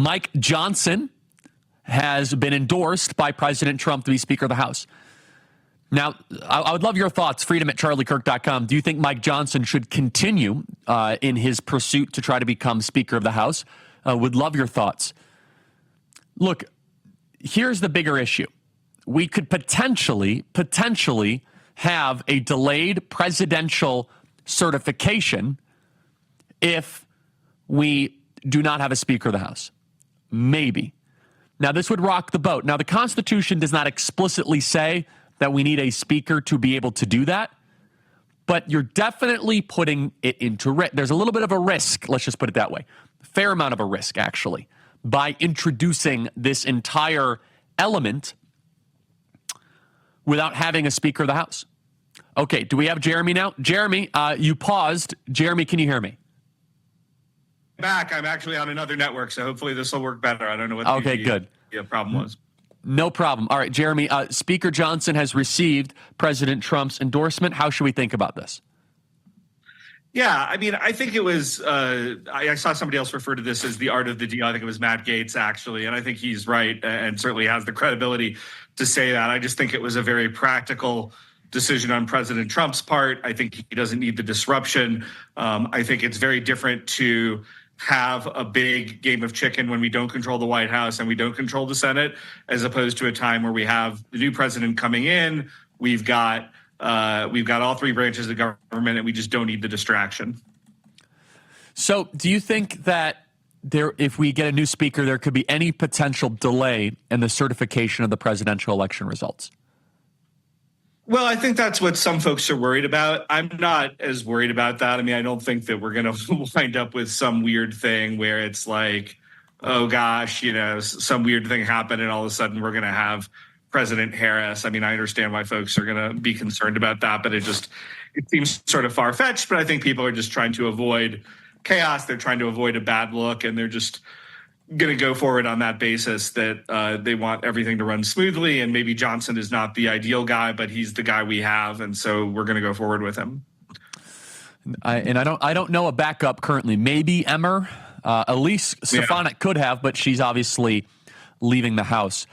Mike Johnson has been endorsed by President Trump to be Speaker of the House. Now, I would love your thoughts, freedom@charliekirk.com. Do you think Mike Johnson should continue in his pursuit to try to become Speaker of the House? Would love your thoughts. Look, here's the bigger issue. We could potentially have a delayed presidential certification if we do not have a Speaker of the House. Maybe. Now, this would rock the boat. Now, the Constitution does not explicitly say that we need a speaker to be able to do that, but you're definitely putting it into risk. There's a little bit of a risk, let's just put it that way. A fair amount of a risk, actually, by introducing this entire element without having a Speaker of the House. Okay, do we have Jeremy now? Jeremy, you paused. Jeremy, can you hear me? Back. I'm actually on another network, so hopefully this will work better. I don't know what good. The problem was. No problem. All right, Jeremy, Speaker Johnson has received President Trump's endorsement. How should we think about this? Yeah, I mean, I think it was, I saw somebody else refer to this as the art of the deal. I think it was Matt Gaetz, actually, and I think he's right and certainly has the credibility to say that. I just think it was a very practical decision on President Trump's part. I think he doesn't need the disruption. I think it's very different to have a big game of chicken when we don't control the White House and we don't control the Senate, as opposed to a time where we have the new president coming in. We've got all three branches of government, and we just don't need the distraction. So, do you think that if we get a new speaker, there could be any potential delay in the certification of the presidential election results? Well, I think that's what some folks are worried about. I'm not as worried about that. I mean, I don't think that we're going to wind up with some weird thing where it's like, oh, gosh, some weird thing happened and all of a sudden we're going to have President Harris. I mean, I understand why folks are going to be concerned about that, but it seems sort of far-fetched. But I think people are just trying to avoid chaos. They're trying to avoid a bad look, and they're just going to go forward on that basis that they want everything to run smoothly. And maybe Johnson is not the ideal guy, but he's the guy we have. And so we're going to go forward with him. I don't know a backup currently. Maybe Emmer, Elise Stefanik could have, but she's obviously leaving the House.